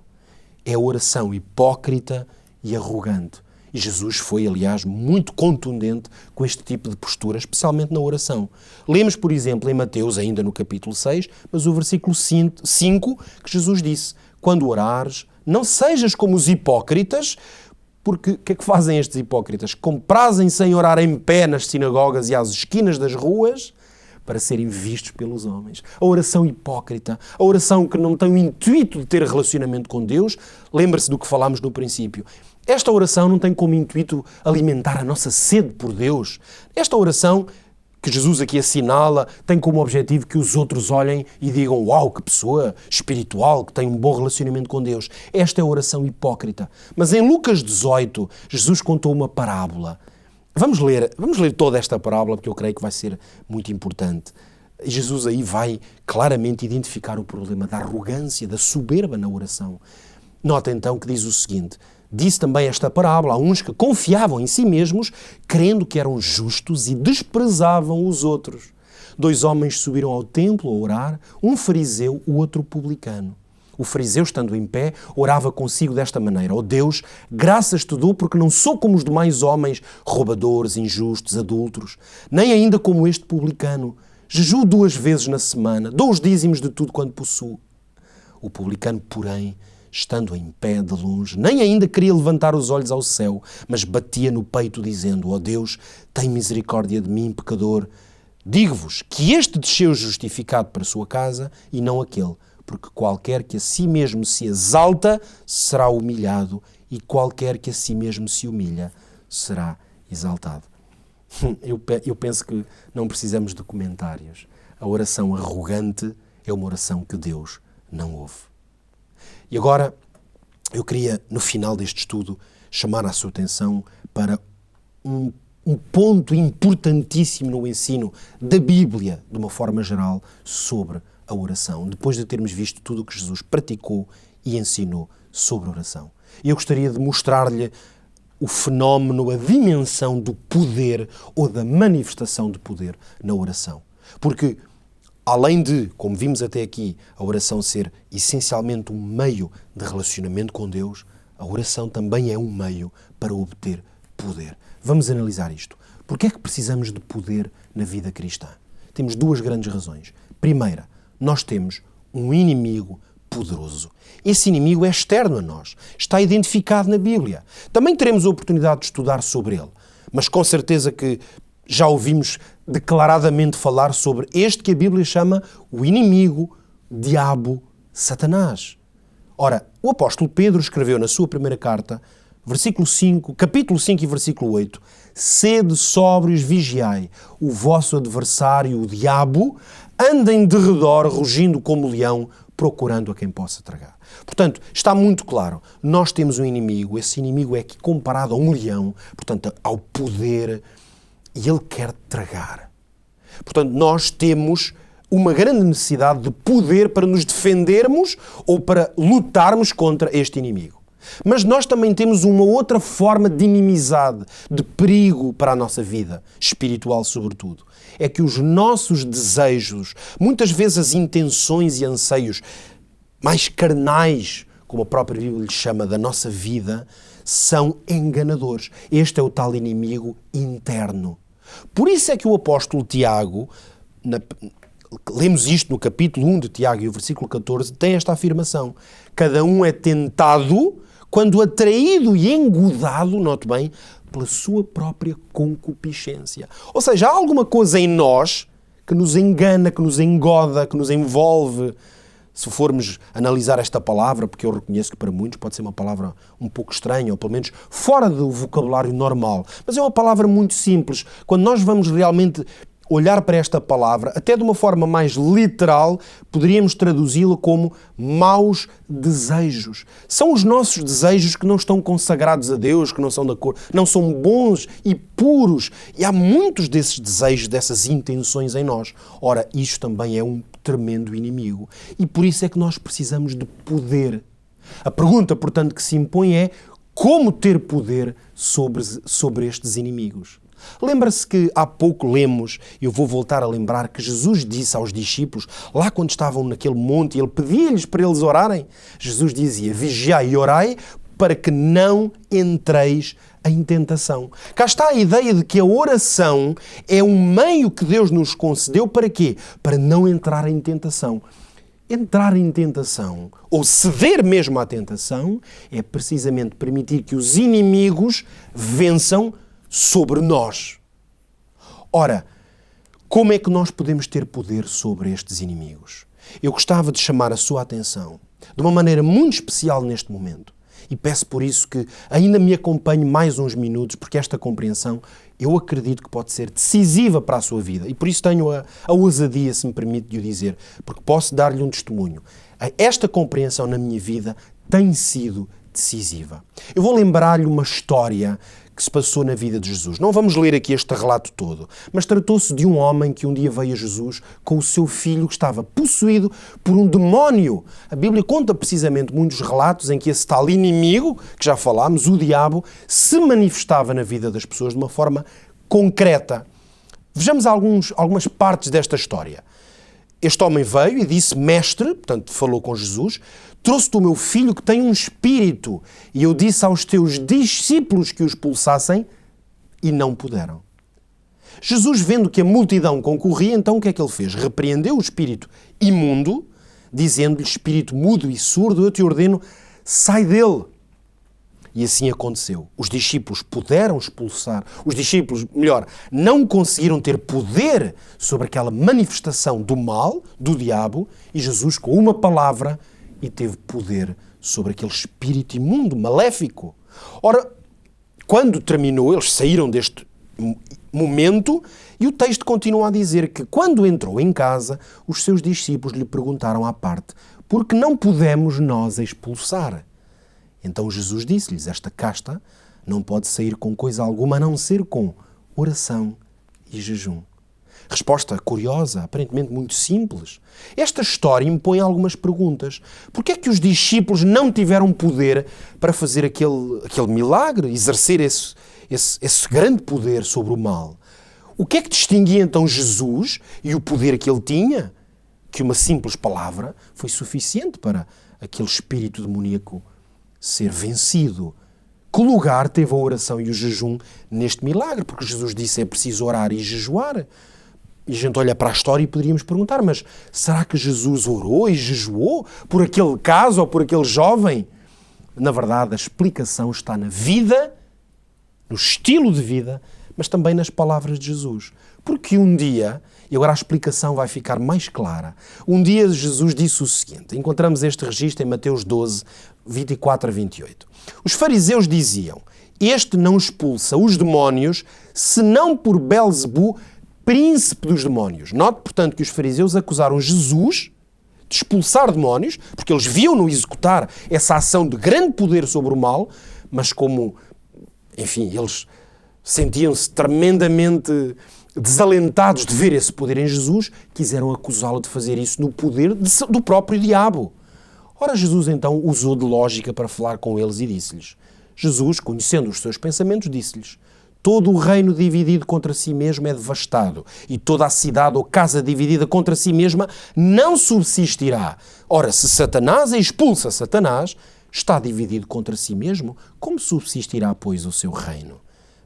É a oração hipócrita e arrogante. E Jesus foi, aliás, muito contundente com este tipo de postura, especialmente na oração. Lemos, por exemplo, em Mateus, ainda no capítulo 6, mas o versículo 5, que Jesus disse, quando orares, não sejas como os hipócritas, porque o que é que fazem estes hipócritas? Comprazem-se em orar em pé nas sinagogas e às esquinas das ruas, para serem vistos pelos homens. A oração hipócrita, a oração que não tem o intuito de ter relacionamento com Deus, lembra-se do que falámos no princípio. Esta oração não tem como intuito alimentar a nossa sede por Deus. Esta oração, que Jesus aqui assinala, tem como objetivo que os outros olhem e digam, uau, que pessoa espiritual, que tem um bom relacionamento com Deus. Esta é a oração hipócrita. Mas em Lucas 18, Jesus contou uma parábola. Vamos ler toda esta parábola, porque eu creio que vai ser muito importante. Jesus aí vai claramente identificar o problema da arrogância, da soberba na oração. Nota então que diz o seguinte, disse também esta parábola a uns que confiavam em si mesmos, crendo que eram justos e desprezavam os outros. 2 homens subiram ao templo a orar, um fariseu, o outro publicano. O fariseu, estando em pé, orava consigo desta maneira, ó Deus, graças te dou porque não sou como os demais homens, roubadores, injustos, adúlteros, nem ainda como este publicano. Jejuo 2 vezes na semana, dou os dízimos de tudo quanto possuo. O publicano, porém, estando em pé de longe, nem ainda queria levantar os olhos ao céu, mas batia no peito dizendo, ó Deus, tem misericórdia de mim, pecador. Digo-vos que este desceu justificado para a sua casa e não aquele, porque qualquer que a si mesmo se exalta será humilhado e qualquer que a si mesmo se humilha será exaltado. Eu penso que não precisamos de comentários. A oração arrogante é uma oração que Deus não ouve. E agora, eu queria, no final deste estudo, chamar a sua atenção para um ponto importantíssimo no ensino da Bíblia, de uma forma geral, sobre a oração, depois de termos visto tudo o que Jesus praticou e ensinou sobre a oração. E eu gostaria de mostrar-lhe o fenómeno, a dimensão do poder ou da manifestação de poder na oração. Porque, além de, como vimos até aqui, a oração ser essencialmente um meio de relacionamento com Deus, a oração também é um meio para obter poder. Vamos analisar isto. Porquê é que precisamos de poder na vida cristã? Temos 2 grandes razões. Primeira, nós temos um inimigo poderoso. Esse inimigo é externo a nós, está identificado na Bíblia. Também teremos a oportunidade de estudar sobre ele, mas com certeza que já ouvimos declaradamente falar sobre este que a Bíblia chama o inimigo, diabo, Satanás. Ora, o apóstolo Pedro escreveu na sua primeira carta, capítulo 5 e versículo 8, sede sóbrios, vigiai, o vosso adversário, o diabo, anda em derredor, rugindo como leão, procurando a quem possa tragar. Portanto, está muito claro, nós temos um inimigo, esse inimigo é aqui comparado a um leão, portanto, ao poder, e ele quer tragar. Portanto, nós temos uma grande necessidade de poder para nos defendermos ou para lutarmos contra este inimigo. Mas nós também temos uma outra forma de inimizade, de perigo para a nossa vida, espiritual sobretudo. É que os nossos desejos, muitas vezes as intenções e anseios mais carnais, como a própria Bíblia lhe chama, da nossa vida, são enganadores. Este é o tal inimigo interno. Por isso é que o apóstolo Tiago, lemos isto no capítulo 1 de Tiago e o versículo 14, tem esta afirmação. Cada um é tentado quando atraído e engodado, note bem, pela sua própria concupiscência. Ou seja, há alguma coisa em nós que nos engana, que nos engoda, que nos envolve. Se formos analisar esta palavra, porque eu reconheço que para muitos pode ser uma palavra um pouco estranha, ou pelo menos fora do vocabulário normal, mas é uma palavra muito simples. Quando nós vamos realmente olhar para esta palavra, até de uma forma mais literal, poderíamos traduzi-la como maus desejos. São os nossos desejos que não estão consagrados a Deus, que não são da cor, não são bons e puros. E há muitos desses desejos, dessas intenções em nós. Ora, isto também é um tremendo inimigo. E por isso é que nós precisamos de poder. A pergunta, portanto, que se impõe é como ter poder sobre estes inimigos. Lembra-se que há pouco lemos, e eu vou voltar a lembrar, que Jesus disse aos discípulos, lá quando estavam naquele monte, ele pedia-lhes para eles orarem. Jesus dizia, vigiai e orai para que não entreis em tentação. Cá está a ideia de que a oração é um meio que Deus nos concedeu para quê? Para não entrar em tentação. Entrar em tentação, ou ceder mesmo à tentação, é precisamente permitir que os inimigos vençam sobre nós. Ora, como é que nós podemos ter poder sobre estes inimigos? Eu gostava de chamar a sua atenção de uma maneira muito especial neste momento e peço por isso que ainda me acompanhe mais uns minutos, porque esta compreensão eu acredito que pode ser decisiva para a sua vida e por isso tenho a ousadia, se me permite de o dizer, porque posso dar-lhe um testemunho. Esta compreensão na minha vida tem sido decisiva. Eu vou lembrar-lhe uma história que se passou na vida de Jesus. Não vamos ler aqui este relato todo, mas tratou-se de um homem que um dia veio a Jesus com o seu filho que estava possuído por um demónio. A Bíblia conta precisamente muitos relatos em que esse tal inimigo, que já falámos, o diabo, se manifestava na vida das pessoas de uma forma concreta. Vejamos algumas partes desta história. Este homem veio e disse, mestre, portanto falou com Jesus, trouxe-te o meu filho que tem um espírito e eu disse aos teus discípulos que o expulsassem e não puderam. Jesus, vendo que a multidão concorria, então o que é que ele fez? Repreendeu o espírito imundo, dizendo-lhe, espírito mudo e surdo, eu te ordeno, sai dele. E assim aconteceu. Os discípulos puderam expulsar. Os discípulos, melhor, não conseguiram ter poder sobre aquela manifestação do mal, do diabo, e Jesus, com uma palavra, e teve poder sobre aquele espírito imundo, maléfico. Ora, quando terminou, eles saíram deste momento e o texto continua a dizer que quando entrou em casa, os seus discípulos lhe perguntaram à parte, por que não pudemos nós expulsar? Então Jesus disse-lhes, esta casta não pode sair com coisa alguma a não ser com oração e jejum. Resposta curiosa, aparentemente muito simples. Esta história impõe algumas perguntas. Por que é que os discípulos não tiveram poder para fazer aquele milagre, exercer esse grande poder sobre o mal? O que é que distinguia então Jesus e o poder que ele tinha? Que uma simples palavra foi suficiente para aquele espírito demoníaco ser vencido. Que lugar teve a oração e o jejum neste milagre? Porque Jesus disse é preciso orar e jejuar. E a gente olha para a história e poderíamos perguntar, mas será que Jesus orou e jejuou por aquele caso ou por aquele jovem? Na verdade, a explicação está na vida, no estilo de vida, mas também nas palavras de Jesus. Porque um dia, e agora a explicação vai ficar mais clara, um dia Jesus disse o seguinte, encontramos este registro em Mateus 12, 24 a 28. Os fariseus diziam, este não expulsa os demónios, senão por Belzebu, príncipe dos demónios. Note, portanto, que os fariseus acusaram Jesus de expulsar demónios, porque eles viam-no executar essa ação de grande poder sobre o mal, mas como, enfim, eles sentiam-se tremendamente desalentados de ver esse poder em Jesus, quiseram acusá-lo de fazer isso no poder do próprio diabo. Ora, Jesus então usou de lógica para falar com eles e disse-lhes. Jesus, conhecendo os seus pensamentos, disse-lhes: todo o reino dividido contra si mesmo é devastado, e toda a cidade ou casa dividida contra si mesma não subsistirá. Ora, se Satanás expulsa Satanás, está dividido contra si mesmo, como subsistirá, pois, o seu reino?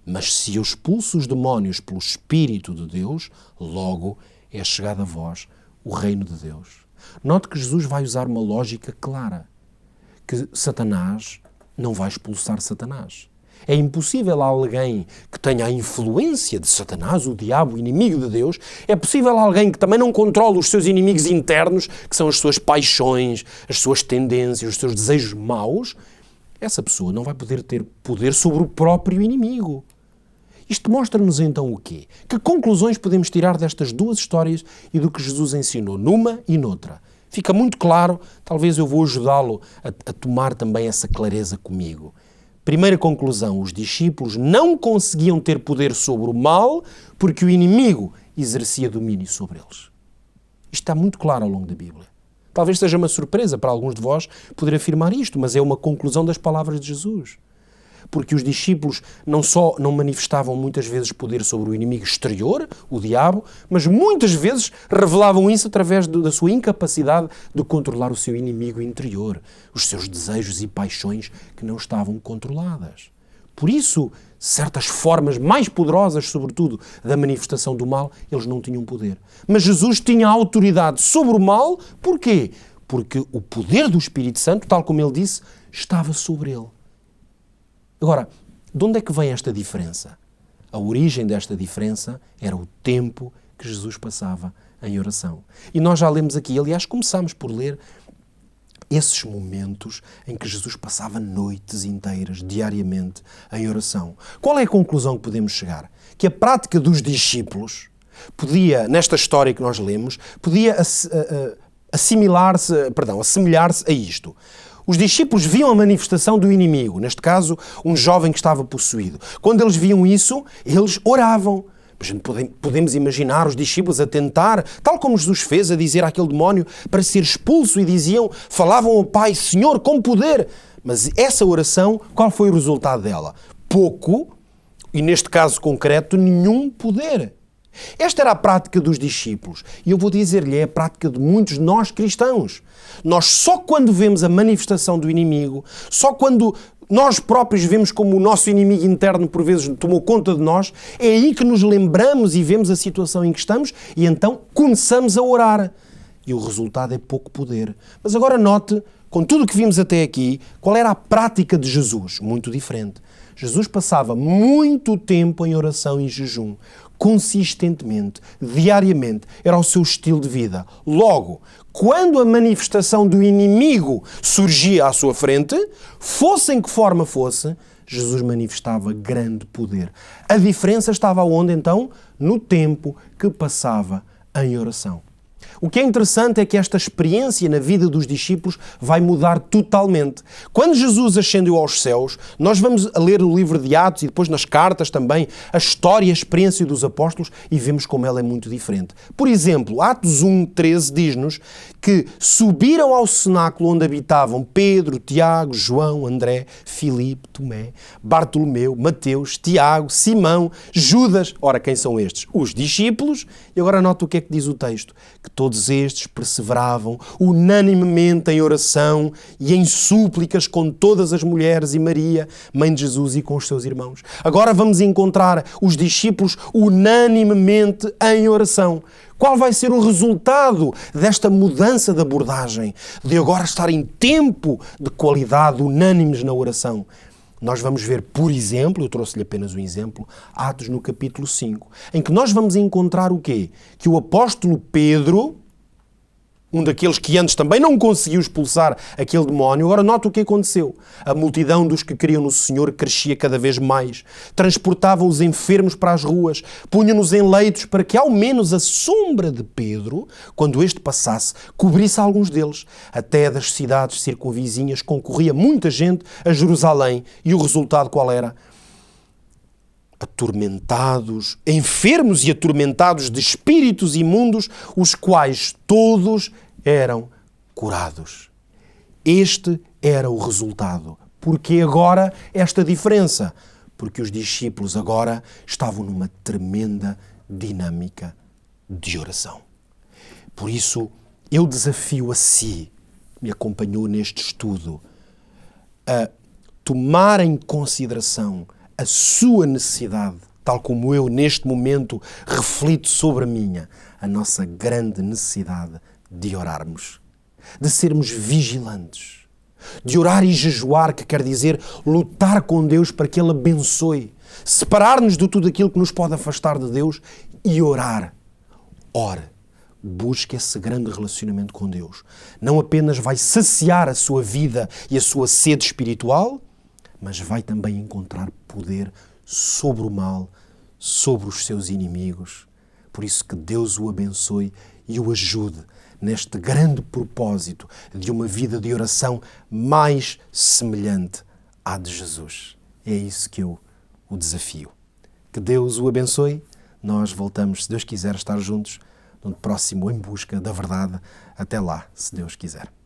Mas se eu expulso os demónios pelo Espírito de Deus, logo é chegado a vós o reino de Deus. Note que Jesus vai usar uma lógica clara, que Satanás não vai expulsar Satanás. É impossível alguém que tenha a influência de Satanás, o diabo, o inimigo de Deus, é possível alguém que também não controla os seus inimigos internos, que são as suas paixões, as suas tendências, os seus desejos maus, essa pessoa não vai poder ter poder sobre o próprio inimigo. Isto mostra-nos então o quê? Que conclusões podemos tirar destas duas histórias e do que Jesus ensinou numa e noutra? Fica muito claro, talvez eu vou ajudá-lo a tomar também essa clareza comigo. Primeira conclusão, os discípulos não conseguiam ter poder sobre o mal porque o inimigo exercia domínio sobre eles. Isto está muito claro ao longo da Bíblia. Talvez seja uma surpresa para alguns de vós poder afirmar isto, mas é uma conclusão das palavras de Jesus. Porque os discípulos não só não manifestavam muitas vezes poder sobre o inimigo exterior, o diabo, mas muitas vezes revelavam isso através da sua incapacidade de controlar o seu inimigo interior, os seus desejos e paixões que não estavam controladas. Por isso, certas formas mais poderosas, sobretudo, da manifestação do mal, eles não tinham poder. Mas Jesus tinha autoridade sobre o mal, porquê? Porque o poder do Espírito Santo, tal como ele disse, estava sobre ele. Agora, de onde é que vem esta diferença? A origem desta diferença era o tempo que Jesus passava em oração. E nós já lemos aqui, aliás, começámos por ler esses momentos em que Jesus passava noites inteiras, diariamente, em oração. Qual é a conclusão que podemos chegar? Que a prática dos discípulos podia, nesta história que nós lemos, podia assemelhar-se a isto. Os discípulos viam a manifestação do inimigo, neste caso, um jovem que estava possuído. Quando eles viam isso, eles oravam. Podemos imaginar os discípulos a tentar, tal como Jesus fez, a dizer àquele demónio para ser expulso e falavam ao Pai, Senhor, com poder. Mas essa oração, qual foi o resultado dela? Pouco, e neste caso concreto, nenhum poder. Esta era a prática dos discípulos. E eu vou dizer-lhe, é a prática de muitos de nós cristãos. Nós só quando vemos a manifestação do inimigo, só quando nós próprios vemos como o nosso inimigo interno por vezes tomou conta de nós, é aí que nos lembramos e vemos a situação em que estamos e então começamos a orar. E o resultado é pouco poder. Mas agora note, com tudo o que vimos até aqui, qual era a prática de Jesus? Muito diferente. Jesus passava muito tempo em oração e jejum, consistentemente, diariamente. Era o seu estilo de vida. Logo, quando a manifestação do inimigo surgia à sua frente, fosse em que forma fosse, Jesus manifestava grande poder. A diferença estava onde, então? No tempo que passava em oração. O que é interessante é que esta experiência na vida dos discípulos vai mudar totalmente. Quando Jesus ascendeu aos céus, nós vamos a ler o livro de Atos e depois nas cartas também a história e a experiência dos apóstolos e vemos como ela é muito diferente. Por exemplo, Atos 1:13 diz-nos que subiram ao cenáculo onde habitavam Pedro, Tiago, João, André, Filipe, Tomé, Bartolomeu, Mateus, Tiago, Simão, Judas. Ora, quem são estes? Os discípulos. E agora nota o que é que diz o texto. Que todos estes perseveravam unanimemente em oração e em súplicas com todas as mulheres e Maria, mãe de Jesus, e com os seus irmãos. Agora vamos encontrar os discípulos unanimemente em oração. Qual vai ser o resultado desta mudança de abordagem, de agora estar em tempo de qualidade, unânimes na oração? Nós vamos ver, por exemplo, eu trouxe-lhe apenas um exemplo, Atos no capítulo 5, em que nós vamos encontrar o quê? Que o apóstolo Pedro um daqueles que antes também não conseguiu expulsar aquele demónio, agora nota o que aconteceu. A multidão dos que criam no Senhor crescia cada vez mais. Transportavam os enfermos para as ruas, punham-nos em leitos para que ao menos a sombra de Pedro, quando este passasse, cobrisse alguns deles. Até das cidades circunvizinhas concorria muita gente a Jerusalém. E o resultado qual era? Atormentados, enfermos e atormentados de espíritos imundos, os quais todos eram curados. Este era o resultado. Porque agora esta diferença? Porque os discípulos agora estavam numa tremenda dinâmica de oração. Por isso, eu desafio a si, me acompanhou neste estudo, a tomar em consideração a sua necessidade, tal como eu neste momento reflito sobre a nossa grande necessidade de orarmos, de sermos vigilantes, de orar e jejuar, que quer dizer lutar com Deus para que Ele abençoe, separar-nos de tudo aquilo que nos pode afastar de Deus e orar. Ore, busque esse grande relacionamento com Deus. Não apenas vai saciar a sua vida e a sua sede espiritual, mas vai também encontrar poder sobre o mal, sobre os seus inimigos. Por isso que Deus o abençoe e o ajude neste grande propósito de uma vida de oração mais semelhante à de Jesus. É isso que eu o desafio. Que Deus o abençoe. Nós voltamos, se Deus quiser, estar juntos no próximo Em Busca da Verdade. Até lá, se Deus quiser.